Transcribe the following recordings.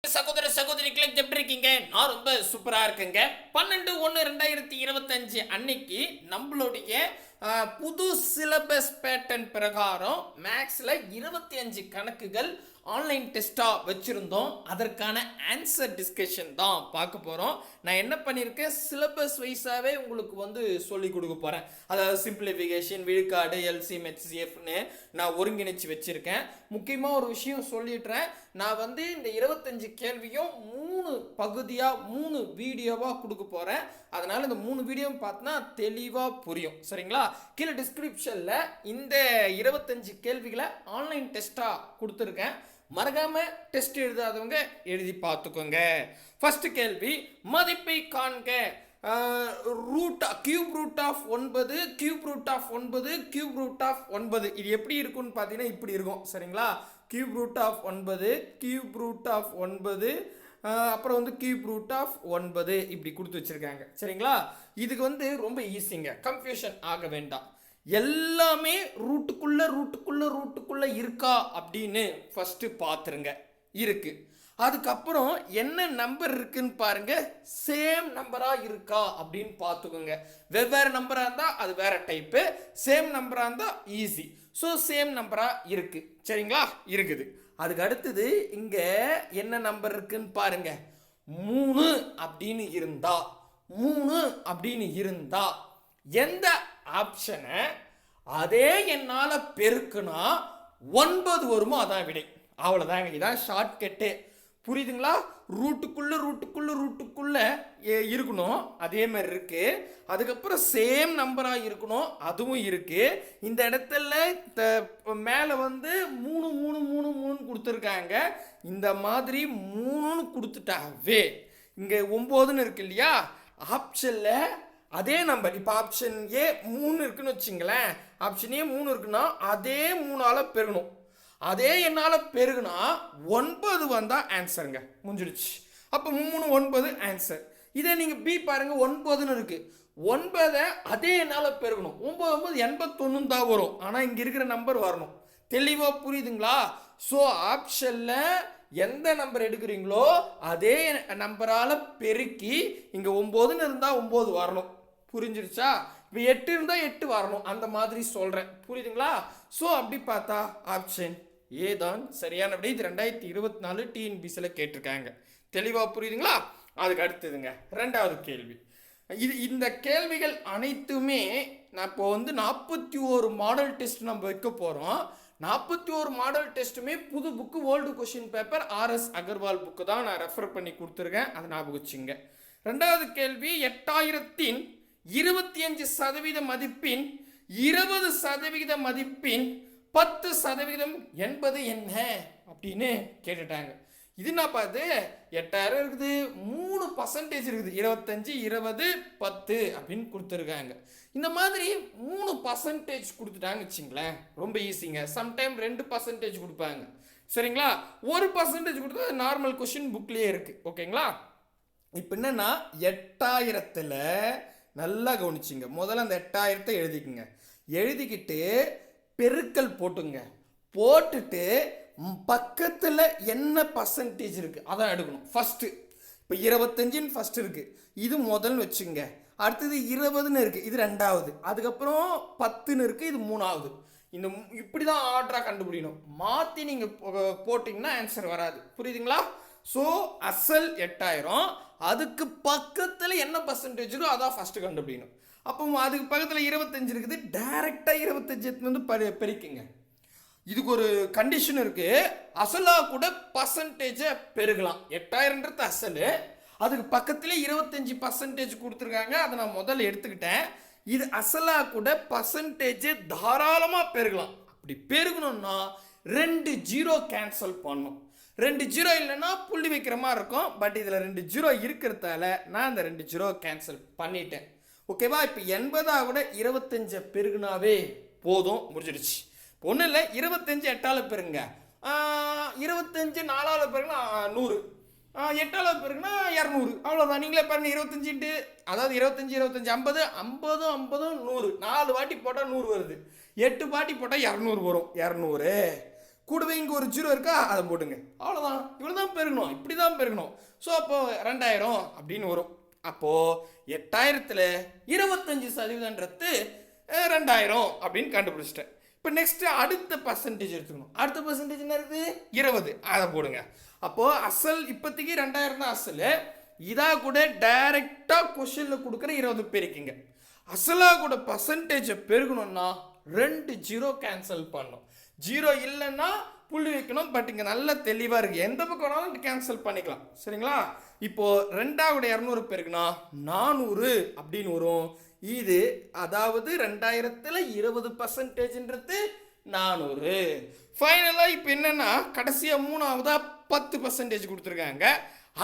சகோதர சகோதரிகளை எப்படி இருக்கீங்க? நான் ரொம்ப சூப்பரா இருக்கேங்க. 12/1/2025 அன்னைக்கு நம்மளுடைய புது சிலபஸ் பேட்டர்ன் பிரகாரம் மேக்ஸ்ல 25 கணக்குகள் ஆன்லைன் டெஸ்டா வச்சிருந்தோம். அதற்கான ஆன்சர் டிஸ்கஷன் தான் பார்க்க போறோம். நான் என்ன பண்ணியிருக்கேன், சிலபஸ் வைஸாவே உங்களுக்கு வந்து சொல்லி கொடுக்க போறேன். அதாவது சிம்பிளிஃபிகேஷன், விழுக்காடு, எல்சிஎம், ஹெச்சிஎஃப்னு நான் ஒருங்கிணைச்சு வச்சிருக்கேன். முக்கியமா ஒரு விஷயம் சொல்லிடுறேன். நான் வந்து இந்த 25 கேள்வியும் 3 பகுதியாக 3 வீடியோவாக கொடுக்க போகிறேன். அதனால் இந்த 3 வீடியோ பார்த்தா தெளிவாக புரியும். சரிங்களா? கீழே டிஸ்கிரிப்ஷனில் இந்த 25 கேள்விகளை ஆன்லைன் டெஸ்ட்டாக கொடுத்துருக்கேன். மறக்காமல் டெஸ்ட் எழுதாதவங்க எழுதி பார்த்துக்கோங்க. ஃபர்ஸ்ட் கேள்வி, மதிப்பை காண்க. Cube root of 9 cube root of 9 cube root of 9 இது எப்படி இருக்குன்னு பார்த்தீங்கன்னா இப்படி இருக்கும். சரிங்களா? Cube root of 9 cube root of 9 அப்புறம் வந்து கியூப் ரூட் ஆஃப் 9 இப்படி கொடுத்து வச்சிருக்காங்க. சரிங்களா? இதுக்கு வந்து ரொம்ப ஈஸிங்க, கன்ஃபியூஷன் ஆக வேண்டாம். எல்லாமே ரூட்டுக்குள்ள இருக்கா அப்படின்னு ஃபர்ஸ்ட் பார்த்துருங்க. இருக்கு. அதுக்கப்புறம் என்ன நம்பர் இருக்குன்னு பாருங்க, சேம் நம்பரா இருக்கா அப்படின்னு பார்த்துக்கோங்க. வெவ்வேறு நம்பரா இருந்தா அது வேற டைப்பு, சேம் நம்பரா இருந்தா ஈஸி. ஸோ சேம் நம்பரா இருக்கு. சரிங்களா? இருக்குது. அதுக்கு அடுத்தது இங்க என்ன நம்பர் இருக்குன்னு பாருங்க. 3 அப்படின்னு இருந்தா 3 அப்படின்னு இருந்தா எந்த ஆப்ஷனை அதே என்னால பெருக்குனா 9 வருமோ அதான் விடை. அவ்வளோதாங்க. இதான் ஷார்ட்கட்டு. புரியுதுங்களா? ரூட்டுக்குள்ள இருக்கணும், அதே மாதிரி இருக்கு. அதுக்கப்புறம் சேம் நம்பரா இருக்கணும், அதுவும் இருக்கு. இந்த இடத்துல மேலே வந்து 3 3 3 3 கொடுத்துருக்காங்க. இந்த மாதிரி 3ன்னு கொடுத்துட்டாவே இங்க 9ன்னு இருக்கு இல்லையா? ஆப்ஷன்ல அதே நம்பர். இப்போ ஆப்ஷன் ஏ 3 இருக்குன்னு வச்சுங்களேன். ஆப்ஷன் ஏ 3 இருக்குன்னா அதே 3ஆல பெருகணும். அதே என்னால் பெருகுனா 9 வந்தால் ஆன்சருங்க, முடிஞ்சிடுச்சு. அப்போ 3 9 ஆன்சர். இதே நீங்கள் பி பாருங்க, 9ன்னு இருக்கு. 9 அதே என்னால் பெருகணும். 9 81 தான் வரும். ஆனால் இங்கே இருக்கிற நம்பர் வரணும். தெளிவாக புரியுதுங்களா? ஸோ ஆப்ஷனில் எந்த நம்பர் எடுக்கிறீங்களோ அதே நம்பரால் பெருக்கி இங்கே 9ன்னு இருந்தால் 9 வரணும். புரிஞ்சிருச்சா? இப்போ 8 இருந்தால் 8 வரணும். அந்த மாதிரி சொல்கிறேன். புரியுதுங்களா? ஸோ அப்படி பார்த்தா ஆப்ஷன் ஏ தான் சரியான விடை. இது 2024 டிஎன்பிசியில் கேட்டிருக்காங்க. தெளிவாக புரியுதுங்களா? அதுக்கு அடுத்ததுங்க ரெண்டாவது கேள்வி. இந்த கேள்விகள் அனைத்துமே நான் இப்போ வந்து 41 மாடல் டெஸ்ட் நம்ம வைக்க போகிறோம். 41 மாடல் டெஸ்ட்டுமே புது book, old question paper, RS Agarwal book தான் நான் ரெஃபர் பண்ணி கொடுத்துருக்கேன். அதை ஞாபகம் வச்சுங்க. ரெண்டாவது கேள்வி, 8000-இன் 25% மதிப்பின் 20% மதிப்பின் 10% என்பது என்ன அப்படின்னு கேட்டுட்டாங்க. இது என்ன பார்த்து 8000 இருக்குது, 3% இருக்குது, 25 20 10 அப்படின்னு கொடுத்துருக்காங்க. இந்த மாதிரி 3% கொடுத்துட்டாங்க வச்சுங்களேன், ரொம்ப ஈஸிங்க. சம்டைம் 2% கொடுப்பாங்க. சரிங்களா? 1% கொடுத்தா நார்மல் கொஸ்டின் புக்லேயே இருக்கு. ஓகேங்களா? இப்போ என்னன்னா 8000ல் நல்லா கவனிச்சிங்க. முதல்ல அந்த 8000 எழுதிக்குங்க. எழுதிக்கிட்டு பெருக்கல் போட்டுங்க. போட்டுட்டு பக்கத்தில் என்ன பர்சன்டேஜ் இருக்குது அதான் எடுக்கணும் ஃபஸ்ட்டு. இப்போ 25ன்னு ஃபஸ்ட் இருக்குது, இது முதல்னு வச்சுங்க. அடுத்தது 20ன்னு இருக்குது, இது ரெண்டாவது. அதுக்கப்புறம் 10ன்னு இருக்குது, இது மூணாவது. இந்த இப்படி தான் ஆர்டராக கண்டுபிடிக்கணும். மாற்றி நீங்கள் போட்டிங்கன்னா ஆன்சர் வராது. புரியுதுங்களா? ஸோ அசல் 8000, அதுக்கு பக்கத்தில் என்ன பர்சன்டேஜோ அதான் ஃபஸ்ட்டு கண்டுபிடிக்கணும். அப்போ அதுக்கு பக்கத்தில் 25 இருக்குது, டைரெக்டாக 25 வந்து பெருக்குங்க. இதுக்கு ஒரு கண்டிஷன் இருக்குது. அசலாக கூட பர்சன்டேஜை பெருகலாம். 8000ன்றது அசல், அதுக்கு பக்கத்தில் 25% கொடுத்துருக்காங்க. அதை நான் முதல்ல எடுத்துக்கிட்டேன். இது அசலாக கூட பர்சன்டேஜை தாராளமாக பெருகலாம். அப்படி பெருகணும்னா 2 0 கேன்சல் பண்ணும். 2 0 இல்லைன்னா புள்ளி வைக்கிற மாதிரி இருக்கும். பட் இதில் 2 0 இருக்கிறதால நான் அந்த 2 0 கேன்சல் பண்ணிட்டேன். ஓகேவா? இப்போ 80 கூட 25 பெருகுனாவே போதும், முடிஞ்சிடுச்சு. ஒன்றும் இல்லை, 25 8ஆல் பெருங்க, 25 4ஆல் பெருகுனா 100, 8ஆல் பெருகுனா 200. அவ்வளோதான். நீங்களே பாருங்க. 25 அதாவது 25 25 50 50 50 100 4 வாட்டி போட்டால் 100 வருது. 8 வாட்டி போட்டால் 200 வரும். 200 கூடவே இங்கே ஒரு 0 இருக்கா, அதை போடுங்க. அவ்வளோதான். இவ்வளோ தான் பெருகணும், இப்படி தான் பெருகணும். ஸோ அப்போது 2000 அப்படின்னு வரும். அப்போது 8000ல் 25%ன்றது 2000 அப்படின்னு கண்டுபிடிச்சிட்டேன். இப்போ நெக்ஸ்ட்டு அடுத்த பர்சன்டேஜ் எடுத்துக்கணும். அடுத்த பர்சன்டேஜ் என்ன இருக்குது? 20. அதை போடுங்க. அப்போது அசல் இப்போதைக்கு 2000 தான் அசல். இதாக கூட டைரெக்டாக கொஷனில் கொடுக்குற 20 பெருக்கிங்க. அசலாக கூட பர்சன்டேஜை பெருகணும்னா 2 0 கேன்சல் பண்ணணும். 0 இல்லைன்னா புள்ளி வைக்கணும். பட் இங்கே நல்லா தெளிவாக இருக்குது, எந்த பக்கம் வேணாலும் கேன்சல் பண்ணிக்கலாம். சரிங்களா? இப்போது 200 பெருக்குனா 400 அப்படின்னு வரும். இது அதாவது 2000ல் 20%ன்றது 400. ஃபைனலாக இப்போ என்னென்னா கடைசியாக 3ஆவதாக 10% கொடுத்துருக்காங்க.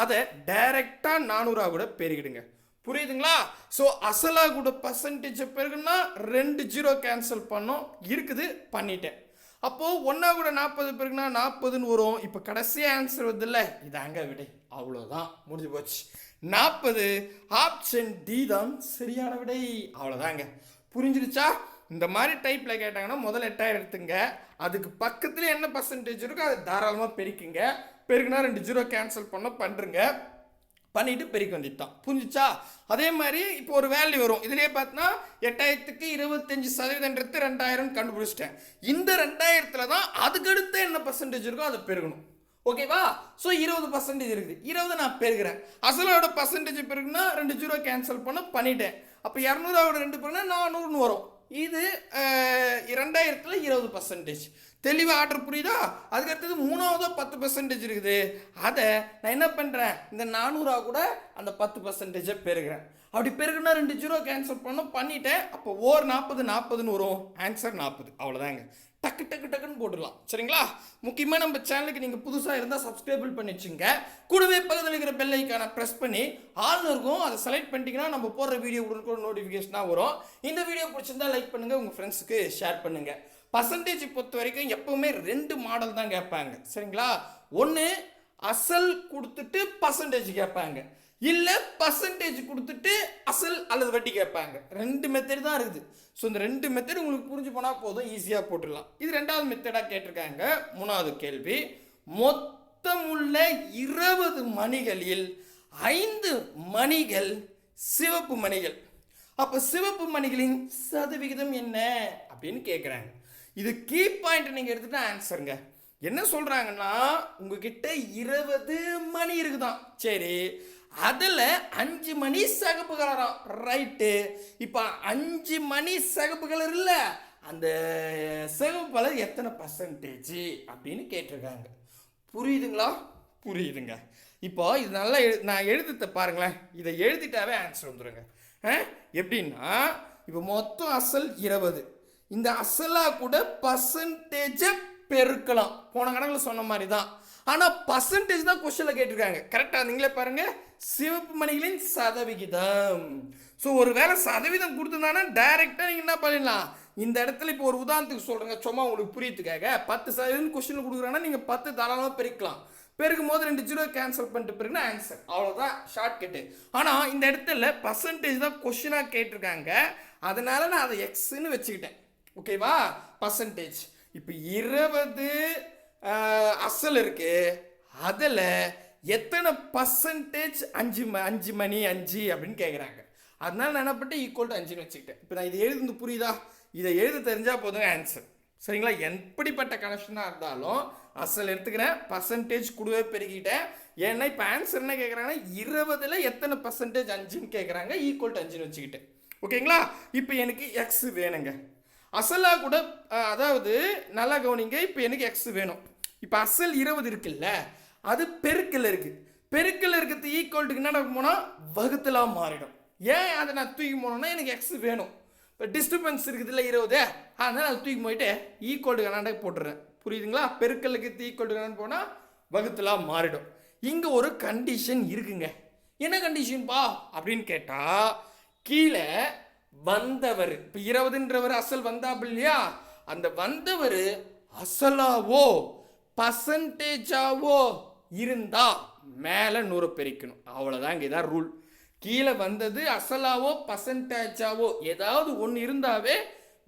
அதை டைரெக்டாக 400 கூட பெருகிடுங்க. புரியுதுங்களா? ஸோ அசலாக கூட பர்சன்டேஜை பெருகுன்னா 2 0 கேன்சல் பண்ணோம். இருக்குது, பண்ணிட்டேன். அப்போது 1 கூட 40 பெருகுனா 40ன்னு வரும். இப்போ கடைசியாக ஆன்சர் வருது இல்லை, இதாங்க விடை. அவ்வளோதான், முடிஞ்சு போச்சு. 40 ஆப்ஷன் டி தான் சரியான விடை. அவ்வளோதாங்க. புரிஞ்சிருச்சா? இந்த மாதிரி டைப்பில் கேட்டாங்கன்னா முதல்ல 8000 எடுத்துங்க. அதுக்கு பக்கத்தில் என்ன பர்சன்டேஜ் இருக்கோ அதை தாராளமாக பெருக்குங்க. பெருக்குனா 2 0 கேன்சல் பண்ணுறங்க. பண்ணிவிட்டு பெருக்கி வந்துட்டான். புரிஞ்சிச்சா? அதே மாதிரி இப்போ ஒரு வேல்யூ வரும். இதுலேயே பார்த்தீங்கன்னா 8000க்கு 25%ன்றது 2000 கண்டுபிடிச்சிட்டேன். இந்த 2000ல் தான் அதுக்கடுத்து என்ன பர்சன்டேஜ் இருக்கோ அதை பெருகணும். ஓகேவா? ஸோ 20% இருக்குது. 20 நான் பெருகிறேன். அசலோட பர்சன்டேஜ் பெருகுனா 2 0 கேன்சல் பண்ணிட்டேன். அப்போ 200ஓட 2 பெருகுனா 400ன்னு வரும். இது 2000ல் 20%. தெளிவாக ஆர்டர் புரியுதா? அதுக்கடுத்தது 3ஆவதாக 10% இருக்குது. அதை நான் என்ன பண்ணுறேன், இந்த 400 கூட அந்த 10% பெருகிறேன். அப்படி பெருகுனா 2 0 கேன்சல் பண்ணிட்டேன். அப்போ ஓர் 40 40ன்னு வரும். ஆன்சர் 40. அவ்வளோதாங்க. டக்கு டக்கு டக்குன்னு போட்டுடலாம். சரிங்களா? முக்கியமாக நம்ம சேனலுக்கு நீங்கள் புதுசாக இருந்தால் சப்ஸ்கிரைபிள் பண்ணி வச்சுங்க. கூடவே பக்கத்தில் இருக்கிற பெல் ஐக்கானை ப்ரெஸ் பண்ணி ஆல்னு இருக்கும், அதை செலக்ட் பண்ணிட்டீங்கன்னா நம்ம போடுற வீடியோ கூட நோட்டிஃபிகேஷனாக வரும். இந்த வீடியோ பிடிச்சிருந்தா லைக் பண்ணுங்கள், உங்கள் ஃப்ரெண்ட்ஸுக்கு ஷேர் பண்ணுங்கள். பர்சன்டேஜ் பொறுத்த வரைக்கும் எப்பவுமே 2 மாடல் தான் கேட்பாங்க. சரிங்களா? ஒன்று அசல் கொடுத்துட்டு பர்சன்டேஜ் கேட்பாங்க, இல்லை பர்சன்டேஜ் கொடுத்துட்டு அசல் அல்லது வட்டி கேட்பாங்க. 2 மெத்தட் தான் இருக்குது. ஸோ இந்த 2 மெத்தட் உங்களுக்கு புரிஞ்சு போனால் போதும், ஈஸியாக போட்டுடலாம். இது 2வது மெத்தடாக கேட்டிருக்காங்க. 3வது கேள்வி, மொத்தமுள்ள 20 மணிகளில் 5 மணிகள் சிவப்பு மணிகள். அப்போ சிவப்பு மணிகளின் சதவிகிதம் என்ன அப்படின்னு கேட்குறாங்க. இது கீ பாயிண்ட் நீங்கள் எடுத்துகிட்டு ஆன்சருங்க. என்ன சொல்கிறாங்கன்னா, உங்ககிட்ட 20 மணி இருக்குதான். சரி, அதில் 5 மணி சிகப்பு கலராம். ரைட்டு. இப்போ 5 மணி சிகப்பு கலர் இல்லை, அந்த சிகப்பு கலர் எத்தனை பர்சன்டேஜ் அப்படின்னு கேட்டிருக்காங்க. புரியுதுங்களா? புரியுதுங்க. இப்போ இது நல்லா நான் எழுதித்த பாருங்களேன். இதை எழுதிட்டாவே ஆன்சர் வந்துடுங்க. எப்படின்னா, இப்போ மொத்தம் அசல் 20. இந்த அசலாக கூட பர்சன்டேஜை பெருக்கலாம். போன கணக்கில் சொன்ன மாதிரி தான். ஆனால் பர்சன்டேஜ் தான் கொஸ்டினில் கேட்டிருக்காங்க. கரெக்டாக நீங்களே பாருங்கள், சிவப்பு மணிகளின் சதவிகிதம். ஸோ ஒரு வேளை சதவீதம் கொடுத்துருந்தாங்கன்னா டைரெக்டாக நீங்கள் என்ன பண்ணிடலாம், இந்த இடத்துல இப்போ ஒரு உதாரணத்துக்கு சொல்கிறேங்க, சும்மா உங்களுக்கு புரியத்துக்காக. 10% கொஸ்டின் கொடுக்குறாங்கன்னா நீங்கள் 10 தாராளமாக பெருக்கலாம். பெருக்கும் போது 2 0 கேன்சல் பண்ணிட்டு பிறகுனா ஆன்சர். அவ்வளோதான், ஷார்ட்கட்டு. ஆனால் இந்த இடத்துல பர்சன்டேஜ் தான் கொஸ்டினாக கேட்டிருக்காங்க. அதனால நான் அதை எக்ஸ்ன்னு வச்சுக்கிட்டேன். ஓகேவா? பர்சன்டேஜ். இப்போ 20 அசல் இருக்கு, அதில் எத்தனை பர்சன்டேஜ் 5 மணி 5 அப்படின்னு கேட்குறாங்க. அதனால நான் என்ன பண்ணிட்டேன், ஈக்குவல் டு 5ன்னு வச்சுக்கிட்டேன். இப்போ நான் இதை எழுதுந்து புரியுதா? இதை எழுத தெரிஞ்சால் போதுங்க ஆன்சர். சரிங்களா? எப்படிப்பட்ட கனெக்ஷனாக இருந்தாலும் அசல் எடுத்துக்கிறேன், பர்சன்டேஜ் கூடவே பெருக்கிட்டேன். ஏன்னா இப்போ ஆன்சர் என்ன கேட்குறாங்கன்னா, 20ல் எத்தனை பர்சன்டேஜ் 5ன்னு கேட்குறாங்க, ஈக்குவல் டு 5ன்னு வச்சுக்கிட்டேன். ஓகேங்களா? இப்போ எனக்கு எக்ஸ் வேணுங்க. அசலாக கூட, அதாவது நல்லா கவனிங்க, இப்போ எனக்கு எக்ஸ் வேணும். இப்போ அசல் 20 இருக்குல்ல, அது பெருக்கல் இருக்குது. பெருக்கல் இருக்கிறது ஈக்குவல்ட்டுக்கு என்ன போனால் வகுத்தலாக மாறிடும். ஏன் அதை நான் தூக்கி போனோன்னா, எனக்கு எக்ஸ் வேணும். இப்போ டிஸ்டர்பன்ஸ் இருக்குது இல்லை 20, அதனால் அதை தூக்கி போயிட்டு ஈக்குவல்ட்டுக்கு கணாண்டே போட்டுறேன். புரியுதுங்களா? பெருக்கலுக்கு ஈக்குவல்ட்டுக்கு கணாண்டு போனால் வகுத்தலாக மாறிடும். இங்கே ஒரு கண்டிஷன் இருக்குங்க. என்ன கண்டிஷன்பா அப்படின்னு கேட்டால், கீழே வந்தவர், இப்போ 20ன்றவர் அசல் வந்தாப்பு இல்லையா, அந்த வந்தவர் அசலாவோ பர்சன்டேஜாவோ இருந்தா மேலே 100 பெருக்கணும். அவ்வளோதாங்க, இதான் ரூல். கீழே வந்தது அசலாவோ பர்சன்டேஜாவோ ஏதாவது ஒன்று இருந்தாவே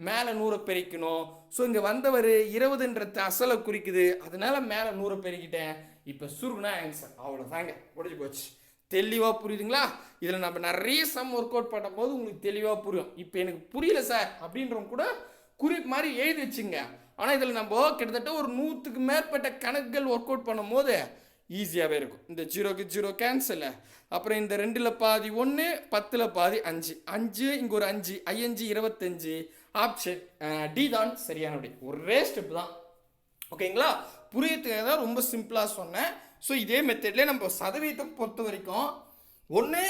மேலே 100 பெருக்கணும். ஸோ இங்கே வந்தவர் 20ன்றது அசலை குறிக்குது, அதனால மேலே 100 பெருக்கிட்டேன். இப்போ சுருகுனா ஆன்சர். அவ்வளோதாங்க, முடிஞ்சு போச்சு. தெளிவாக புரியுதுங்களா? இதில் நம்ம நிறைய சம் ஒர்க் அவுட் பண்ணும்போது உங்களுக்கு தெளிவாக புரியும். இப்போ எனக்கு புரியல சார் அப்படின்றவங்க கூட குறிப்பு மாதிரி எழுதி வச்சுங்க. ஆனால் இதில் நம்ம கிட்டத்தட்ட ஒரு 100க்கு மேற்பட்ட கணக்குகள் ஒர்க் அவுட் பண்ணும் போது ஈஸியாகவே இருக்கும். இந்த 0க்கு 0 கேன்சல், அப்புறம் இந்த 2ல் பாதி 1, 10ல் பாதி 5, இங்கே ஒரு 5, 5 25. ஆப்ஷன் டி தான் சரியான விடை. ஒரே ஸ்டெப் தான். ஓகேங்களா? புரியத்துக்காக தான் ரொம்ப சிம்பிளாக சொன்னேன். ஸோ இதே மெத்தட்லேயே நம்ம சதவீதம் பொறுத்த வரைக்கும் ஒன்று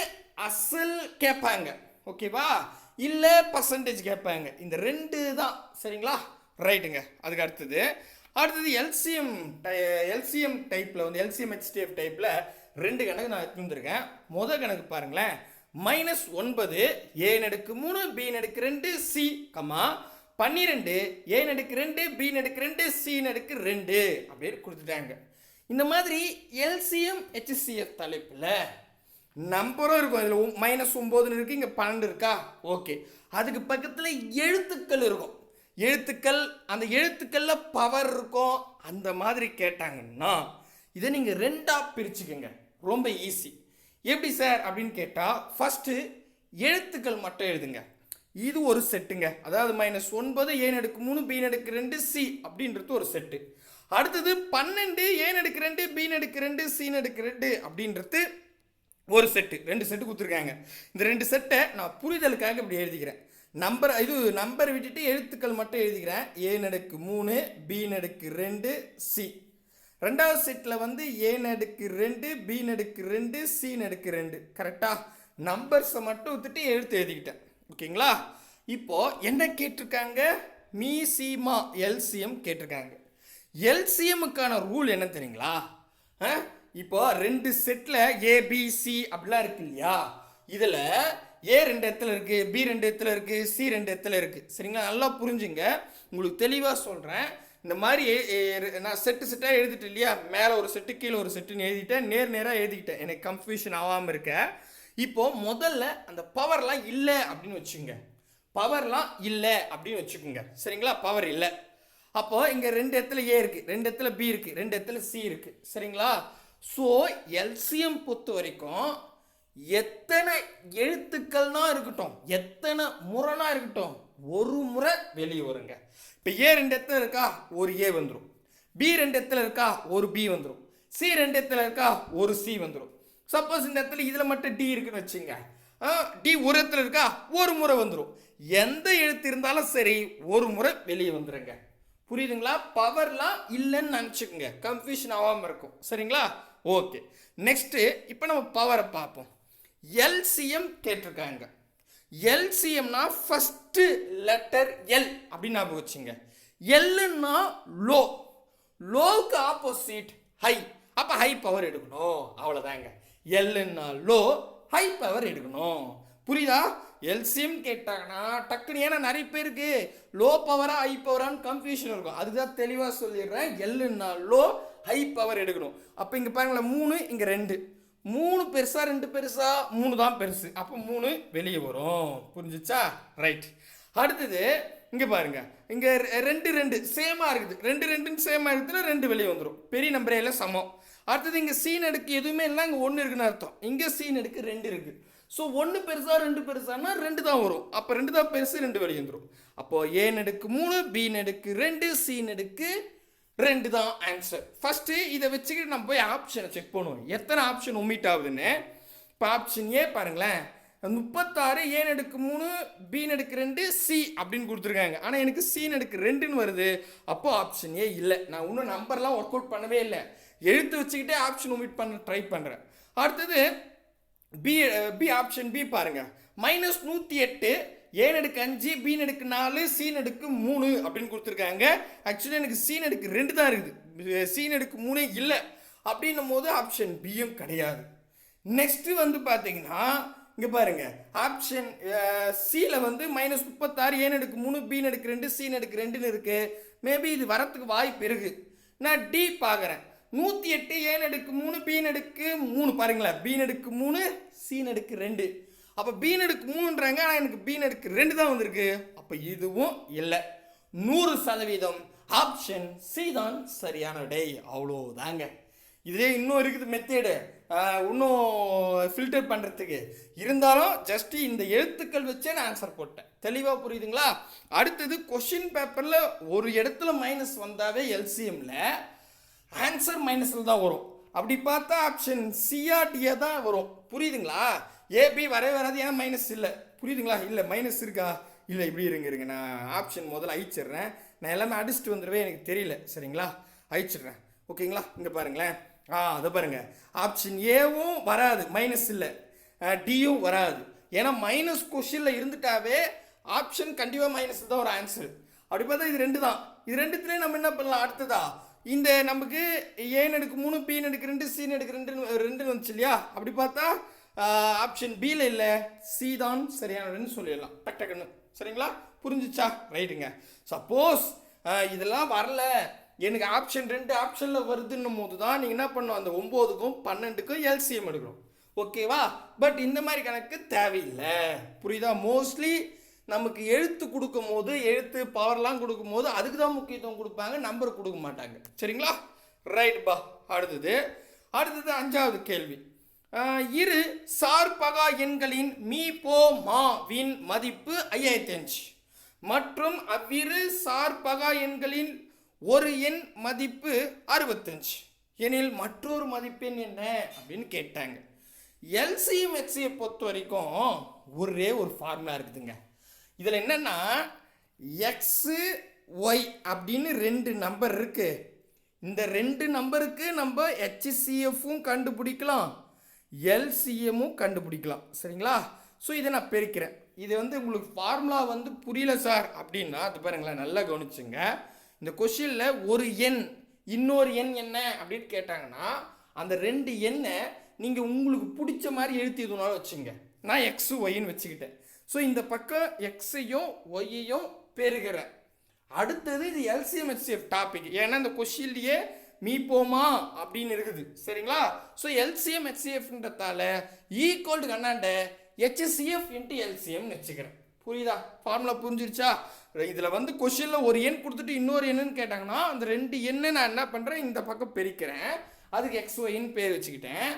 அசல் கேட்பாங்க, ஓகேவா, இல்லை பர்சன்டேஜ் கேட்பாங்க. இந்த 2 தான் சரிங்களா? ரைட்டுங்க. அதுக்கு அடுத்தது எல்சிஎம் டைப்பில் வந்து எல்சிஎம் ஹெச்டிஎஃப் டைப்பில் 2 கணக்கு நான் எடுத்துருக்கேன். முதல் கணக்கு பாருங்களேன். -9 a⁻3 b⁻2 c, 12 a⁻2 b⁻2 c⁻2 அப்படின்னு கொடுத்துட்டாங்க. இந்த மாதிரி எல்சிஎம் ஹெச்சிஎஃப் தலைப்பில் நம்பரும் இருக்கும். இதில் -9 இருக்குது, இங்கே 12 இருக்கா? ஓகே. அதுக்கு பக்கத்தில் எழுத்துக்கள் இருக்கும். அந்த எழுத்துக்களில் பவர் இருக்கும். அந்த மாதிரி கேட்டாங்கன்னா இதை நீங்கள் 2ஆக பிரிச்சுக்கோங்க. ரொம்ப ஈஸி. எப்படி சார் அப்படின்னு கேட்டால் ஃபஸ்ட்டு எழுத்துக்கள் மட்டும் எழுதுங்க. இது ஒரு செட்டுங்க. அதாவது -9 a⁻3 b⁻2 c அப்படின்றது ஒரு செட்டு. அடுத்தது 12 a⁻2 b⁻2 c⁻2 அப்படின்றது ஒரு செட்டு. 2 செட்டு கொடுத்துருக்காங்க. இந்த 2 செட்டை நான் புரிதலுக்காக இப்படி எழுதிக்கிறேன். நம்பர் விட்டுட்டு எழுத்துக்கள் மட்டும் எழுதிக்கிறேன். a⁻3 b⁻2 c. ரெண்டாவது செட்டில் வந்து a⁻2 b⁻2 c⁻2. கரெக்டாக நம்பர்ஸை மட்டும் விட்டுட்டு எழுத்து எழுதிக்கிட்டேன். ஓகேங்களா? இப்போ என்ன கேட்டிருக்காங்க? மீசிமா எல்சிஎம் கேட்டிருக்காங்க. எல்சிஎம்முக்கான ரூல் என்ன தெரியுங்களா? இப்போ 2 செட்டில் ஏபிசி அப்படிலாம் இருக்கு இல்லையா? இதில் ஏ 2 இடத்துல இருக்குது, பி 2 இடத்துல இருக்குது, சி 2 இடத்துல இருக்குது. சரிங்களா? நல்லா புரிஞ்சுங்க. உங்களுக்கு தெளிவாக சொல்கிறேன். இந்த மாதிரி நான் செட்டாக எழுதிட்டு இல்லையா? மேலே ஒரு செட்டு கீழே ஒரு செட்டுன்னு எழுதிட்டேன். நேராக எழுதிக்கிட்டேன். எனக்கு கன்ஃபியூஷன் ஆகாமல் இருக்க. இப்போது முதல்ல அந்த பவர்லாம் இல்லை அப்படின்னு வச்சுக்கோங்க. பவர்லாம் இல்லை அப்படின்னு வச்சுக்கோங்க. சரிங்களா? பவர் இல்லை. அப்போ இங்கே 2 இடத்துல ஏ இருக்குது, 2 இடத்துல பி இருக்குது, 2 இடத்துல சி இருக்குது. சரிங்களா? ஸோ எல்சிஎம் பொறுத்த வரைக்கும் எத்தனை எழுத்துக்கள்னா இருக்கட்டும், எத்தனை முறைனா இருக்கட்டும், ஒரு முறை வெளியே வருங்க. இப்போ ஏ 2 இடத்துல இருக்கா, ஒரு ஏ வந்துடும். பி 2 இடத்துல இருக்கா, ஒரு பி வந்துடும். சி 2 இடத்துல இருக்கா, ஒரு சி வந்துடும். சப்போஸ் இந்த இடத்துல இதில் மட்டும் டி இருக்குன்னு வச்சுங்க. டி ஒரு இடத்துல இருக்கா, ஒரு முறை வந்துடும். எந்த எழுத்து இருந்தாலும் சரி ஒரு முறை வெளியே வந்துடுங்க. புரியுதுங்களா? பவர்லாம் இல்லைன்னு நினச்சிக்கோங்க. கன்ஃபியூஷன் ஆகாமல் இருக்கும். சரிங்களா? ஓகே. நெக்ஸ்ட்டு இப்போ நம்ம பவரை பார்ப்போம். எல்சிஎம் கேட்டிருக்காங்க. எல்சிஎம்னா ஃபஸ்ட்டு லெட்டர் எல் அப்படின்னு ஞாபகம் வச்சுங்க. எல்லுன்னா லோ, லோவுக்கு ஆப்போசிட் ஹை. அப்போ ஹை பவர் எடுக்கணும். அவ்வளோதாங்க. எல்லுன்னா லோ, ஹை பவர் எடுக்கணும். புரியுதா? எல்சிஎம் கேட்டாங்கன்னா டக்குன்னு, ஏன்னா நிறைய பேருக்கு லோ பவரா ஹை பவரான்னு கன்ஃபியூஷன் இருக்கும். அதுதான் தெளிவாக சொல்லிடுறேன். எல்லுன்னா லோ, ஹை பவர் எடுக்கணும். அப்போ இங்கே பாருங்களேன், 3, இங்கே 2. 3 பெருசா 2 பெருசா? 3 தான் பெருசு. அப்போ 3 வெளியே வரும். புரிஞ்சிச்சா? ரைட். அடுத்தது இங்கே பாருங்க, இங்கே 2 சேமாக இருக்குது. 2 சேமாக இருக்குதுன்னா 2 வெளியே வந்துடும். பெரிய நம்பரே இல்லை, சமம். அடுத்தது இங்கே சீன் அடுக்கு எதுவுமே இல்லை, இங்கே 1 இருக்குன்னு அர்த்தம். இங்கே சீன் அடுக்கு 2 இருக்குது. ஸோ 1 பெருசா 2 பெருசானா 2 தான் வரும். அப்போ 2 தான் பெருசு, 2 வெளியே வந்துடும். அப்போது a⁻3 b⁻2 c⁻2 தான் ஆன்சர். ஃபஸ்ட்டு இதை வச்சுக்கிட்டு நம்ம போய் ஆப்ஷனை செக் பண்ணுவோம், எத்தனை ஆப்ஷன் ஒமிட் ஆகுதுன்னு. இப்போ ஆப்ஷன் ஏ பாருங்களேன், 36 a⁻3 b⁻2 c அப்படின்னு கொடுத்துருக்காங்க. ஆனால் எனக்கு c⁻2ன்னு வருது. அப்போ ஆப்ஷன் ஏ இல்லை. நான் இன்னும் நம்பர்லாம் ஒர்க் அவுட் பண்ணவே இல்லை, எழுத்து வச்சுக்கிட்டே ஆப்ஷன் ஒமிட் பண்ண ட்ரை பண்ணுறேன். அடுத்தது பி ஆப்ஷன் பி பாருங்க, -108 a⁻5 b⁻4 c⁻3 அப்படின்னு கொடுத்துருக்காங்க. ஆக்சுவலி எனக்கு c⁻2 தான் இருக்குது, c⁻3 இல்லை. அப்படின்னும் போது ஆப்ஷன் பியும் கிடையாது. நெக்ஸ்ட்டு வந்து பார்த்தீங்கன்னா இங்கே பாருங்க, ஆப்ஷன் சியில் வந்து -36 a⁻3 b⁻2 c⁻2ன்னு இருக்குது. மேபி இது வரத்துக்கு வாய்ப்பு இருக்குது. நான் டி பார்க்குறேன், 108 a⁻3 b⁻3 பாருங்களேன், b⁻3 c⁻2. அப்போ பீன் அடுக்கு 3ன்றாங்க, ஆனால் எனக்கு பீன் அடுக்கு 2 தான் வந்திருக்கு. அப்போ இதுவும் இல்லை. 100% ஆப்ஷன் சி தான் சரியான விடை. அவ்வளோதாங்க. இதே இன்னும் இருக்குது மெத்தேடு, இன்னும் ஃபில்டர் பண்ணுறதுக்கு. இருந்தாலும் ஜஸ்ட்டு இந்த எழுத்துக்கள் வச்சே நான் ஆன்சர் போட்டேன். தெளிவாக புரியுதுங்களா? அடுத்தது கொஷின் பேப்பரில் ஒரு இடத்துல மைனஸ் வந்தாவே எல்சிஎம்மில் ஆன்சர் மைனஸில் தான் வரும். அப்படி பார்த்தா ஆப்ஷன் சிஆர்டிஏ தான் வரும். புரியுதுங்களா? ஏபி வரவே வராது, ஏன்னா மைனஸ் இல்லை. புரியுதுங்களா? இல்லை மைனஸ் இருக்கா? இல்லை, இப்படி இருங்க நான் ஆப்ஷன் முதல்ல அழிச்சிடுறேன். நான் எல்லாமே அடிச்சுட்டு வந்துடுவேன், எனக்கு தெரியல. சரிங்களா? அழிச்சிடுறேன். ஓகேங்களா? இங்கே பாருங்களேன். அதை பாருங்கள். ஆப்ஷன் ஏவும் வராது, மைனஸ் இல்லை. டியும் வராது, ஏன்னா மைனஸ் கொஷினில் இருந்துட்டாவே ஆப்ஷன் கண்டிப்பாக மைனஸ் தான் ஒரு ஆன்சர். அப்படி பார்த்தா இது 2 தான். இது 2த்துலேயே நம்ம என்ன பண்ணலாம்? அடுத்ததா இந்த நமக்கு ஏன்னு எடுக்கு 3, பீன்னு எடுக்கு 2, சீன்னு எடுக்கு 2 வந்துச்சு இல்லையா? அப்படி பார்த்தா ஆப்ஷன் பியில் இல்லை, சி தான் சரியானதுன்னு சொல்லிடலாம் டக்குன்னு. சரிங்களா? புரிஞ்சிச்சா? ரைட்டுங்க. சப்போஸ் இதெல்லாம் வரல, எனக்கு ஆப்ஷன் 2 ஆப்ஷனில் வருதுன்னும் போது தான் நீங்கள் என்ன பண்ணணும், அந்த 9க்கும் 12க்கும் எல்சிஎம் எடுக்கணும். ஓகேவா? பட் இந்த மாதிரி கணக்கு தேவையில்லை. புரியுதா? மோஸ்ட்லி நமக்கு எழுத்து கொடுக்கும் போது, எழுத்து பவர்லாம் கொடுக்கும் போது அதுக்கு தான் முக்கியத்துவம் கொடுப்பாங்க, நம்பர் கொடுக்க மாட்டாங்க. சரிங்களா? ரைட் பா. அடுத்தது 5வது கேள்வி. இரு சார்பகா எண்களின் மீ போ மாவின் மதிப்பு 5005 மற்றும் அவ்விரு சார்பகா எண்களின் ஒரு எண் மதிப்பு 65 எனில் மற்றொரு மதிப்பெண் என்ன அப்படின்னு கேட்டாங்க. எல்சிஎம் ஹெச்சியை பொறுத்த வரைக்கும் ஒரே ஒரு ஃபார்முலா இருக்குதுங்க. இதில் என்னன்னா எக்ஸு ஒய் அப்படின்னு 2 நம்பர் இருக்கு. இந்த 2 நம்பருக்கு நம்ம ஹெச்சிசிஎஃப்பும் கண்டுபிடிக்கலாம், எல்சிஎம்மும் கண்டுபிடிக்கலாம். சரிங்களா? ஸோ இதை நான் பெருக்கிறேன். இது உங்களுக்கு ஃபார்முலா புரியல சார் அப்படின்னா அது பாருங்களேன், நல்லா கவனிச்சுங்க. இந்த கொஷினில் ஒரு எண் இன்னொரு எண் என்ன அப்படின்னு கேட்டாங்கன்னா அந்த 2 எண்ணை நீங்கள் உங்களுக்கு பிடிச்ச மாதிரி எழுத்தியதுனால வச்சுங்க. நான் எக்ஸு ஒய்ன்னு வச்சுக்கிட்டேன். ஸோ இந்த பக்கம் எக்ஸையும் ஒய்யையும் பெருகிறேன். அடுத்தது இது எல்சிஎம் ஹெச்சிஎஃப் டாபிக், ஏன்னா இந்த கொஷின்லேயே மீ போமா அப்படின்னு இருக்குது. சரிங்களா? ஸோ எல்சிஎம் ஹெச்சிஎஃப்ன்றதால ஈக்குவல் கண்ணாண்ட ஹெச்சிசிஎஃப் இன்ட்டு எல்சிஎம்னு வச்சுக்கிறேன். புரியுதா? ஃபார்முலா புரிஞ்சிருச்சா? இதில் கொஷினில் ஒரு எண் கொடுத்துட்டு இன்னொரு எண்ணுன்னு கேட்டாங்கன்னா அந்த 2 எண்ணை நான் என்ன பண்ணுறேன், இந்த பக்கம் பெருக்கிறேன், அதுக்கு எக்ஸ் ஒய்ன்னு பேர் வச்சுக்கிட்டேன்,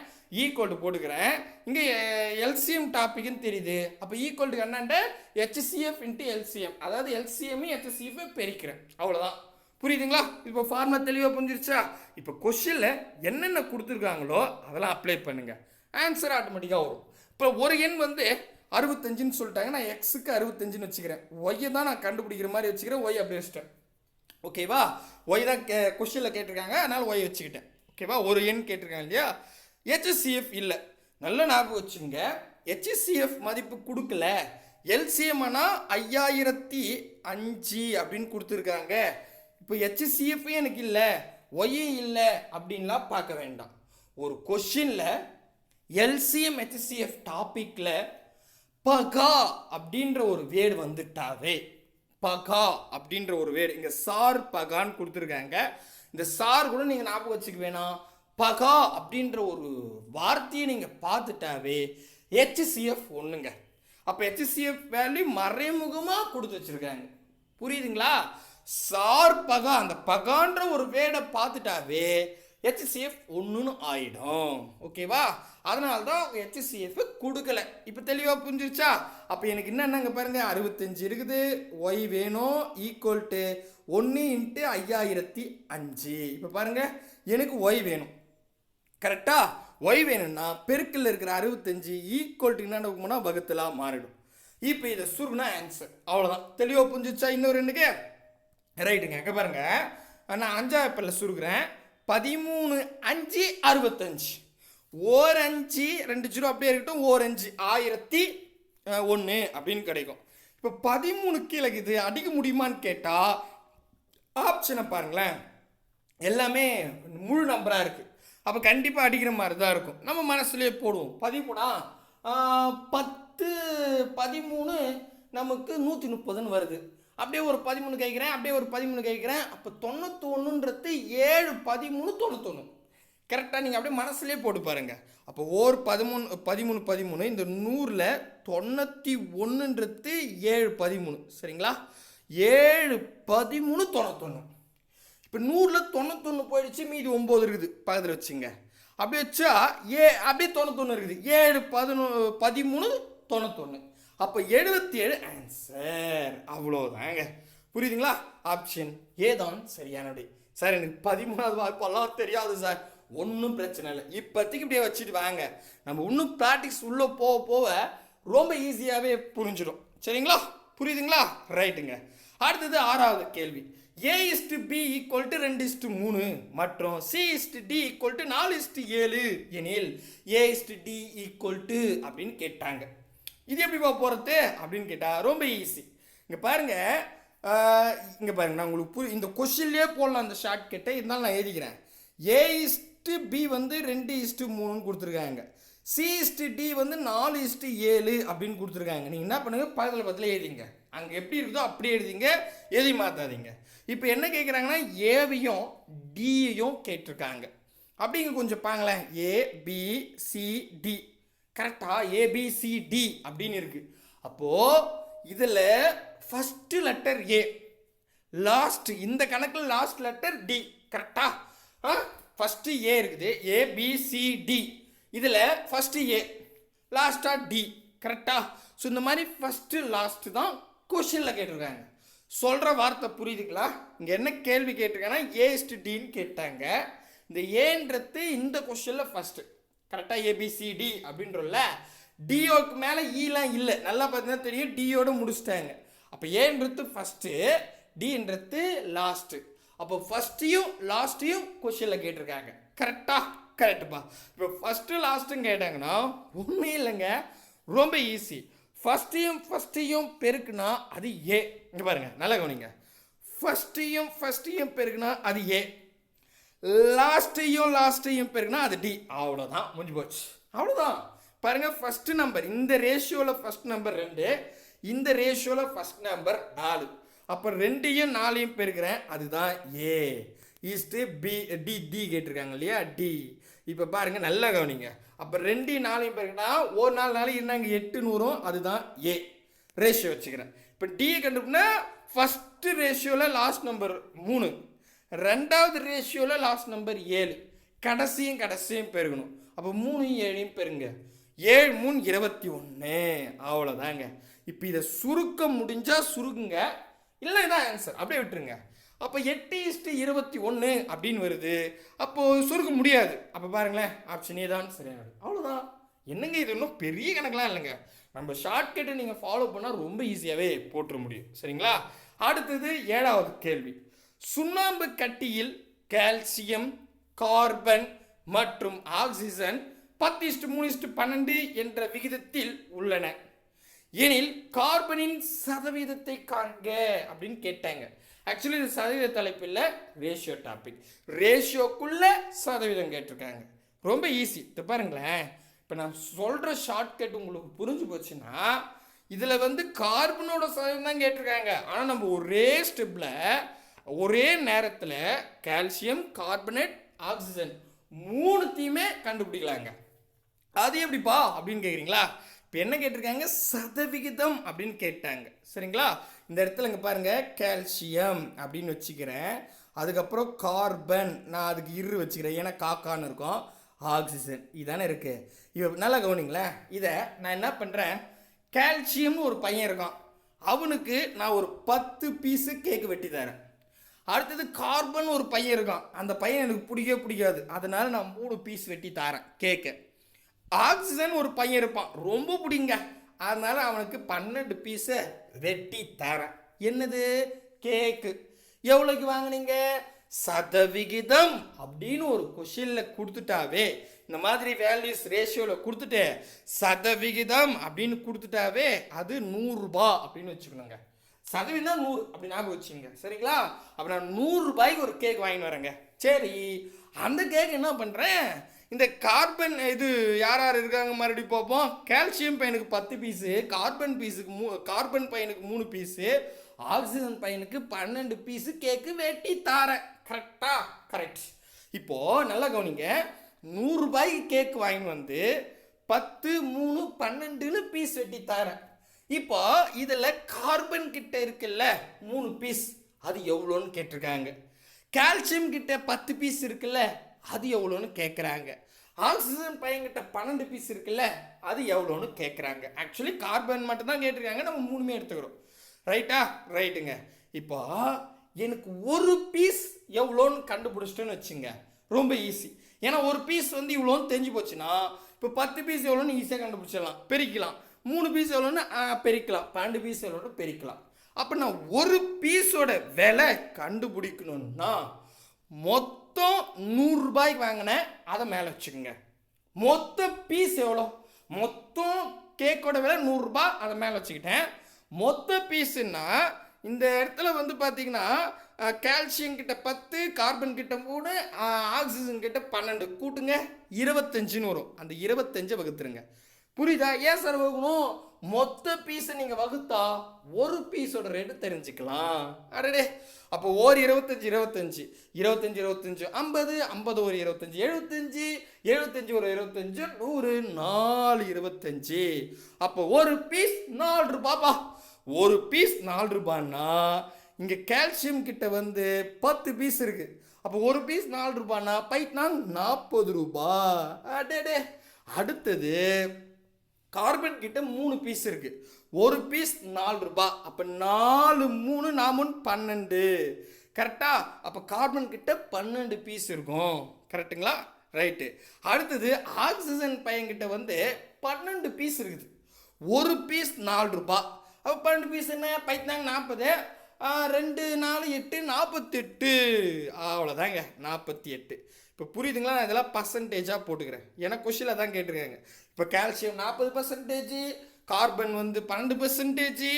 ஈக்குவல் போட்டுக்கிறேன். இங்கே எல்சிஎம் டாபிக்னு தெரியுது. அப்போ ஈக்குவல் கண்ணாண்ட ஹெச்சிசிஎஃப் இன்ட்டு எல்சிஎம், அதாவது எல்சிஎம்மையும் ஹெச்சிசிஎஃப் பெருக்கிறேன். அவ்வளோதான். புரியுதுங்களா? இப்போ ஃபார்முலா தெளிவாக புரிஞ்சிருச்சா? இப்போ கொஷினில் என்னென்ன கொடுத்துருக்காங்களோ அதெல்லாம் அப்ளை பண்ணுங்கள், ஆன்சர் ஆட்டோமேட்டிக்காக வரும். இப்போ ஒரு எண் 65ன்னு சொல்லிட்டாங்க, நான் எக்ஸுக்கு 65ன்னு வச்சுக்கிறேன், ஒய்யை தான் நான் கண்டுபிடிக்கிற மாதிரி வச்சுக்கிறேன், ஒய் அப்படி வச்சுட்டேன். ஓகேவா? ஒய் தான் கொஷினில் கேட்டிருக்காங்க, அதனால் ஒய் வச்சுக்கிட்டேன். ஓகேவா? ஒரு எண் கேட்டிருக்காங்க இல்லையா? ஹெச்சிசிஎஃப் இல்லை, நல்ல ஞாபகம் வச்சுங்க. ஹெச்சிசிஎஃப் மதிப்பு கொடுக்கல, எல்சிஎம் ஆனால் 5005 அப்படின்னு கொடுத்துருக்காங்க. இப்போ ஹெச்சிசிஎஃப் எனக்கு இல்லை, ஒய்யும் இல்லை அப்படின்லாம் பார்க்க வேண்டாம். ஒரு கொஷினில் எல்சிஎம் ஹெச்சிசிஎஃப் டாப்பிக்கில் பகா அப்படின்ற ஒரு வேர்டு வந்துட்டாவே, பகா அப்படின்ற ஒரு வேர்டு இங்கே சார் பகான்னு கொடுத்துருக்காங்க. இந்த சார் கூட நீங்கள் ஞாபகம் வச்சுக்க வேணாம், பகா அப்படின்ற ஒரு வார்த்தையை நீங்கள் பார்த்துட்டாவே ஹெச்சிசிஎஃப் ஒன்றுங்க. அப்போ ஹெச்சிசிஎஃப் வேல்யூ மறைமுகமாக கொடுத்து வச்சுருக்காங்க. புரியுதுங்களா? சார் பகா, அந்த பகான்ற ஒரு வேர்டை பார்த்துட்டாவே ஹெச்சிசிஎஃப் ஒன்றுன்னு ஆயிடும். ஓகேவா? அதனால தான் ஹெச்சிசிஎஃப் கொடுக்கல. இப்போ தெளிவாக புரிஞ்சிருச்சா? அப்போ எனக்கு என்னென்னங்க பாருங்க, 65 இருக்குது, ஒய் வேணும், ஈக்குவல் டு 1 × 5005. இப்போ பாருங்க, எனக்கு ஒய் வேணும். கரெக்டா? ஒய் வேணும்னா பெருக்கில் இருக்கிற 65 ஈக்குவல் டு என்ன போனால் வகுத்தலாக மாறிடும். இப்போ இதை சுருனா ஆன்சர். அவ்வளோதான். தெளிவாக புரிஞ்சிச்சா? இன்னொரு 2க்கு ரைட்டுங்க. அங்கே பாருங்க, நான் 5ஆவது பேப்பரில் சுருக்கிறேன். 13 5 65, ஓர் 5 2 0 அப்படியே இருக்கட்டும், ஓர் 5 1001 அப்படின்னு கிடைக்கும். இப்போ 13 கீழே இது அடிக்க முடியுமான்னு கேட்டால் ஆப்ஷனை பாருங்களேன், எல்லாமே முழு நம்பராக இருக்குது. அப்போ கண்டிப்பாக அடிக்கிற மாதிரி தான் இருக்கும். நம்ம மனசுலேயே போடுவோம் 13 10 13 நமக்கு 130ன்னு வருது. அப்படியே ஒரு 13 கேட்குறேன், அப்படியே ஒரு 13 கேட்குறேன். அப்போ 91ன்றது 7 13 91. கரெக்டாக நீங்கள் அப்படியே மனசுலேயே போட்டு பாருங்கள். அப்போ ஓர் 13 இந்த 100ல் 91ன்றது 7 சரிங்களா? 7 13 91. இப்போ 100ல் 91 போயிடுச்சு, மீதி 9 இருக்குது பக்கத்தில் வச்சுங்க. அப்படி வச்சா அப்படியே 91 இருக்குது. 7 13 91. அப்போ 77 ஆன்சர். அவ்வளோதாங்க. புரியுதுங்களா? ஆப்ஷன் ஏ தான் சரியான விடை. சார் எனக்கு 13வது வாய்ப்பெல்லாம் தெரியாது சார். ஒன்றும் பிரச்சனை இல்லை, இப்போதைக்கு இப்படியே வச்சுட்டு வாங்க. நம்ம இன்னும் ப்ராக்டிஸ் உள்ளே போக போக ரொம்ப ஈஸியாகவே புரிஞ்சிடும். சரிங்களா? புரியுதுங்களா? ரைட்டுங்க. அடுத்தது 6வது கேள்வி. A/B = 2:3 மற்றும் C/D = 4:7 எனில் A/D = அப்படின்னு கேட்டாங்க. இது எப்படி போகிறது அப்படின்னு கேட்டால் ரொம்ப ஈஸி. இங்கே பாருங்கள், நான் உங்களுக்கு இந்த கொஷின்லேயே போடலாம் அந்த ஷார்ட்கட்டை, இருந்தாலும் நான் எழுதிக்கிறேன். A/B வந்து 2:3 கொடுத்துருக்காங்க. C/D வந்து 4:7 அப்படின்னு கொடுத்துருக்காங்க. நீங்கள் என்ன பண்ணுங்கள், பக்கத்தில் எழுதிங்க. அங்கே எப்படி இருக்குதோ அப்படியே எழுதிங்க, எதையும் மாற்றாதீங்க. இப்போ என்ன கேட்குறாங்கன்னா ஏவையும் டியையும் கேட்டிருக்காங்க. அப்படிங்க கொஞ்சம் பாங்களேன். ABCD கரெக்டாக ABCD அப்படின்னு இருக்குது. அப்போது இதில் ஃபஸ்ட்டு லெட்டர் ஏ, லாஸ்ட் இந்த கணக்கில் லாஸ்ட் லெட்டர் டி. கரெக்டாக ஃபஸ்ட்டு ஏ இருக்குது, ABCD. இதில் ஃபஸ்ட்டு ஏ, லாஸ்ட்டாக டி. கரெக்டாக? ஸோ இந்த மாதிரி ஃபஸ்ட்டு லாஸ்ட்டு தான் கொஷினில் கேட்டிருக்காங்க. சொல்கிற வார்த்தை புரியுதுங்களா? இங்கே என்ன கேள்வி கேட்டிருக்காங்கன்னா A/Dன்னு கேட்டாங்க. இந்த ஏன்றது இந்த கொஷனில் ஃபஸ்ட்டு. கரெக்டாக ABCD அப்படின்றல டிஓக்கு மேலே ஈலாம் இல்லை. நல்லா பார்த்தீங்கன்னா தெரியும், டியோடு முடிச்சிட்டாங்க. அப்போ ஏன்றது ஃபஸ்ட்டு, டின்றது லாஸ்ட்டு. அப்போ ஃபஸ்ட்டையும் லாஸ்ட்டையும் கொஷனில் கேட்டிருக்காங்க. கரெக்டாக? கரெக்டுப்பா. இப்போ ஃபஸ்ட்டு லாஸ்ட்டும் கேட்டாங்கன்னா ஒன்றும் இல்லைங்க, ரொம்ப ஈஸி. ஃபஸ்ட்டையும் பெருக்குனா அது ஏ. இங்கே பாருங்கள், நல்லா கவனிங்க. ஃபஸ்ட்டையும் பெருக்குனா அது ஏ, லாஸ்ட்டையும் பெருக்குனா அது டி. அவ்வளோதான், முடிஞ்சு போச்சு. அவ்வளோதான். பாருங்கள், ஃபஸ்ட்டு நம்பர் இந்த ரேஷியோவில் ஃபஸ்ட் நம்பர் 2, இந்த ரேஷியோவில் ஃபஸ்ட் நம்பர் 4. அப்போ 2யும் 4யும் பெருக்கிறேன், அதுதான் ஏ. ஈஸ்ட்டு பி டி கேட்டிருக்காங்க இல்லையா, டி. இப்போ பாருங்கள், நல்லா கவனிங்க. அப்போ 2யும் 4யும் பெருக்குனா ஒரு 4 இருந்தாங்க 8 வரும், அதுதான் ஏ. ரேஷியோ வச்சுக்கிறேன். இப்போ டியை கண்டுபிடினா ஃபஸ்ட்டு ரேஷியோவில் லாஸ்ட் நம்பர் 3, ரெண்டாவது ரேஷியோவில் லாஸ்ட் நம்பர் 7, கடைசியும் பெருகணும். அப்போ 3யும் 7யும் பெருங்க. 7 3 21. அவ்வளோதாங்க. இப்போ இதை சுருக்க முடிஞ்சால் சுருக்குங்க, இல்லை இதான் ஆன்சர், அப்படியே விட்டுருங்க. அப்போ 8:21 அப்படின்னு வருது. அப்போது சுருக்க முடியாது. அப்போ பாருங்களேன், ஆப்ஷன் ஏ தான் சரியானது. அவ்வளோதான். என்னங்க இது இன்னும் பெரிய கணக்கெலாம் இல்லைங்க. நம்ம ஷார்ட்கட்டை நீங்கள் ஃபாலோ பண்ணால் ரொம்ப ஈஸியாகவே போட்டுற முடியும். சரிங்களா? அடுத்தது 7வது கேள்வி. சுண்ணாம்பு கட்டியில் கால்சியம், கார்பன் மற்றும் ஆக்சிஜன் 10:3:12 என்ற விகிதத்தில் உள்ளன எனில் கார்பனின் சதவீதத்தை காண்க அப்படின்னு கேட்டாங்க. ஆக்சுவலி இது சதவீத தலைப்பு இல்லை, ரேஷியோ டாபிக். ரேஷியோக்குள்ள சதவீதம் கேட்டிருக்காங்க. ரொம்ப ஈஸி. இது பாருங்களேன், இப்போ நான் சொல்கிற ஷார்ட்கட் உங்களுக்கு புரிஞ்சு போச்சுன்னா, இதில் வந்து கார்பனோட சதவீதம் தான் கேட்டிருக்காங்க. ஆனால் நம்ம ஒரே ஸ்டெப்பில் ஒரே நேரத்தில் கால்சியம், கார்பனேட், ஆக்சிஜன் 3த்தையுமே கண்டுபிடிக்கலாங்க. அது எப்படிப்பா அப்படின்னு கேட்குறீங்களா? இப்போ என்ன கேட்டிருக்காங்க, சதவிகிதம் அப்படின்னு கேட்டாங்க. சரிங்களா? இந்த இடத்துல இங்கே பாருங்கள், கால்சியம் அப்படின்னு வச்சுக்கிறேன். அதுக்கப்புறம் கார்பன், நான் அதுக்கு வச்சுக்கிறேன், ஏன்னா காக்கான்னு இருக்கும். ஆக்சிஜன் இதானே இருக்குது. இப்போ நல்லா கவனிங்களேன். இதை நான் என்ன பண்ணுறேன், கால்சியம்னு ஒரு பையன் இருக்கான், அவனுக்கு நான் ஒரு 10 பீஸு கேக்கு வெட்டி தரேன். அடுத்தது கார்பன் ஒரு பையன் இருக்கான், அந்த பையன் எனக்கு பிடிக்காது, அதனால் நான் 3 பீஸ் வெட்டி தரேன் கேக்கு. ஆக்சிஜன் ஒரு பையன் இருப்பான், ரொம்ப பிடிங்க, அதனால் அவனுக்கு 12 பீஸை வெட்டி தரேன். என்னது? கேக்கு. எவ்வளோக்கு வாங்கினீங்க? சதவிகிதம் அப்படின்னு ஒரு கொஷினில் கொடுத்துட்டாவே, இந்த மாதிரி வேல்யூஸ் ரேஷியோவில் கொடுத்துட்டு சதவிகிதம் அப்படின்னு கொடுத்துட்டாவே அது 100 ரூபாய் அப்படின்னு வச்சுக்கணுங்க. சதவீதம் 100 அப்படி ஞாபகம் வச்சுங்க. சரிங்களா? அப்போ நான் 100 ரூபாய்க்கு ஒரு கேக் வாங்கிட்டு வரேங்க. சரி, அந்த கேக் என்ன பண்ணுறேன், இந்த கார்பன் இது யார் இருக்காங்க மறுபடியும் பார்ப்போம். கால்சியம் பையனுக்கு 10 பீஸு, கார்பன் பையனுக்கு 3 பீஸு, ஆக்சிஜன் பையனுக்கு 12 பீஸு கேக்கு வெட்டி தாரேன். கரெக்டா? கரெக்ட். இப்போது நல்லா கவனிங்க, 100 ரூபாய்க்கு கேக் வாங்கிட்டு வந்து 10, 3, 12ன்னு பீஸ் வெட்டி தரேன். இப்போ இதில் கார்பன் கிட்ட இருக்குல்ல 3 பீஸ், அது எவ்வளோன்னு கேட்டிருக்காங்க. கால்சியம் கிட்ட 10 பீஸ் இருக்குல்ல, அது எவ்வளோன்னு கேட்குறாங்க. ஆக்சிஜன் பையன்கிட்ட 12 பீஸ் இருக்குல்ல, அது எவ்வளோன்னு கேட்குறாங்க. ஆக்சுவலி கார்பன் மட்டும் தான் கேட்டிருக்காங்க, நம்ம 3மே எடுத்துக்கிறோம். ரைட்டா? ரைட்டுங்க. இப்போ எனக்கு ஒரு பீஸ் எவ்வளோன்னு கண்டுபிடிச்சிட்டோன்னு வச்சுங்க, ரொம்ப ஈஸி. ஏன்னா ஒரு பீஸ் வந்து இவ்வளோன்னு தெரிஞ்சு போச்சுன்னா, இப்போ 10 பீஸ் எவ்வளோன்னு ஈஸியாக கண்டுபிடிச்சிடலாம், பெருக்கலாம். 3 பீஸ் எவ்வளோன்னு பெருக்கலாம், 12 பீஸ் எவ்வளோன்னு பெருக்கலாம். அப்போ நான் ஒரு பீஸோட விலை கண்டுபிடிக்கணும்னா மொத்தம் 100 ரூபாய்க்கு வாங்கினேன், அதை மேலே வச்சுக்கோங்க. மொத்த பீஸ் எவ்வளோ? மொத்தம் கேக்கோட விலை 100 ரூபாய், அதை மேலே வச்சுக்கிட்டேன். மொத்த பீஸுன்னா இந்த இடத்துல வந்து பார்த்தீங்கன்னா கால்சியம் கிட்ட 10, கார்பன் கிட்ட 3, ஆக்சிஜன் கிட்ட 12 கூட்டுங்க 25ன்னு வரும். அந்த 25 வகுத்துருங்க. புரியுதா? ஏன் சார் வகுக்கணும்? மொத்த பீஸை நீங்கள் வகுத்தா ஒரு பீஸோட ரேட்டு தெரிஞ்சுக்கலாம். அடடே, அப்போ ஓர் 25 25 25 25 50 50 ஒரு 25 75 75 ஒரு 25 100 4 25. அப்போ ஒரு பீஸ் 4 ரூபாப்பா. ஒரு பீஸ் 4 ரூபான்னா இங்கே கால்சியம் கிட்ட வந்து 10 பீஸ் இருக்குது. அப்போ ஒரு பீஸ் 4 ரூபான்னா பைட்னா 40 ரூபா. அடடே. அடுத்தது கார்பன் கிட்ட 3 பீஸ் இருக்கு. ஒரு பீஸ் 4 ரூபாய். அப்போ 4 3 4 12. கரெக்டா? அப்போ கார்பன் கிட்ட 12 பீஸ் இருக்கும். கரெக்டுங்களா? ரைட்டு. அடுத்தது ஆக்சிஜன் பையன்கிட்ட வந்து 12 பீஸ் இருக்குது. ஒரு பீஸ் 4 ரூபாய். அப்போ 12 பீஸ் என்ன? பைத்தாங்க 40. 2 4 8 48. அவ்வளோதாங்க, 48. இப்போ புரியுதுங்களா? நான் இதெல்லாம் பர்சன்டேஜாக போட்டுக்கிறேன், ஏன்னா கொஷினில் தான் கேட்டிருக்காங்க. இப்போ கால்சியம் 40%, கார்பன் வந்து 12%,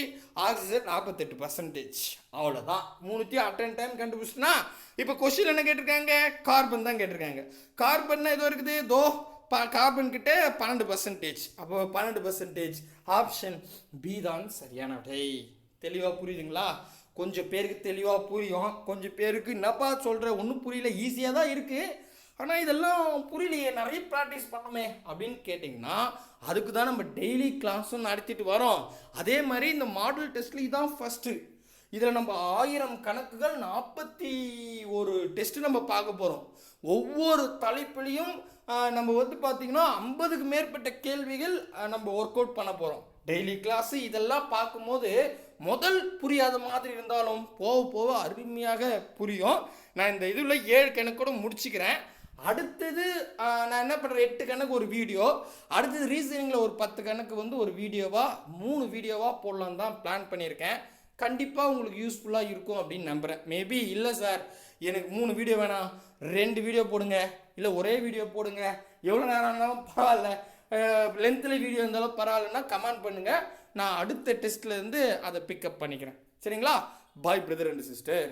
ஆக்சிஜன் 48%. அவ்வளோதான். 3த்தையும் அட்டன் டைம் கண்டுபிடிச்சுன்னா இப்போ கொஷின் என்ன கேட்டிருக்காங்க? கார்பன் தான் கேட்டிருக்காங்க. கார்பன்னா எதோ இருக்குது, தோ கார்பன் கிட்ட 12%. அப்போ 12%. ஆப்ஷன் பி தான் சரியான விடை. தெளிவாக புரியுதுங்களா? கொஞ்சம் பேருக்கு தெளிவாக புரியும், கொஞ்சம் பேருக்கு என்னப்பா சொல்கிற ஒன்றும் புரியல, ஈஸியாக தான் இருக்குது, ஆனால் இதெல்லாம் புரியலையே, நிறைய ப்ராக்டிஸ் பண்ணோமே அப்படின்னு கேட்டிங்கன்னா அதுக்கு தான் நம்ம டெய்லி கிளாஸும் நடத்திட்டு வரோம். அதே மாதிரி இந்த மாடல் டெஸ்ட்டில் இதுதான் ஃபஸ்ட்டு. இதில் நம்ம 1000 கணக்குகள் 41 டெஸ்ட்டு நம்ம பார்க்க போகிறோம். ஒவ்வொரு தலைப்புலையும் நம்ம வந்து பார்த்திங்கன்னா 50க்கு மேற்பட்ட கேள்விகள் நம்ம ஒர்க் அவுட் பண்ண போகிறோம். டெய்லி கிளாஸு இதெல்லாம் பார்க்கும்போது முதல் புரியாத மாதிரி இருந்தாலும் போக போக அருமையாக புரியும். நான் இந்த இதில் 7 கணக்கோட முடிச்சுக்கிறேன். அடுத்தது நான் என்ன பண்ணுறேன், 8 கணக்கு ஒரு வீடியோ, அடுத்தது ரீசனிங்கில் ஒரு 10 கணக்கு வந்து ஒரு வீடியோவாக 3 வீடியோவாக போடலான்னு தான் பிளான் பண்ணியிருக்கேன். கண்டிப்பாக உங்களுக்கு யூஸ்ஃபுல்லாக இருக்கும் அப்படின்னு நம்புகிறேன். மேபி இல்லை சார் எனக்கு 3 வீடியோ வேணாம், 2 வீடியோ போடுங்க, இல்லை ஒரே வீடியோ போடுங்க, எவ்வளோ நேரம் ஆனாலும் பரவாயில்ல, லென்த்தில் வீடியோ இருந்தாலும் பரவாயில்லன்னா கமெண்ட் பண்ணுங்கள். நான் அடுத்த டெஸ்ட்லேருந்து அதை பிக்கப் பண்ணிக்கிறேன். சரிங்களா? பாய் பிரதர் அண்ட் சிஸ்டர்.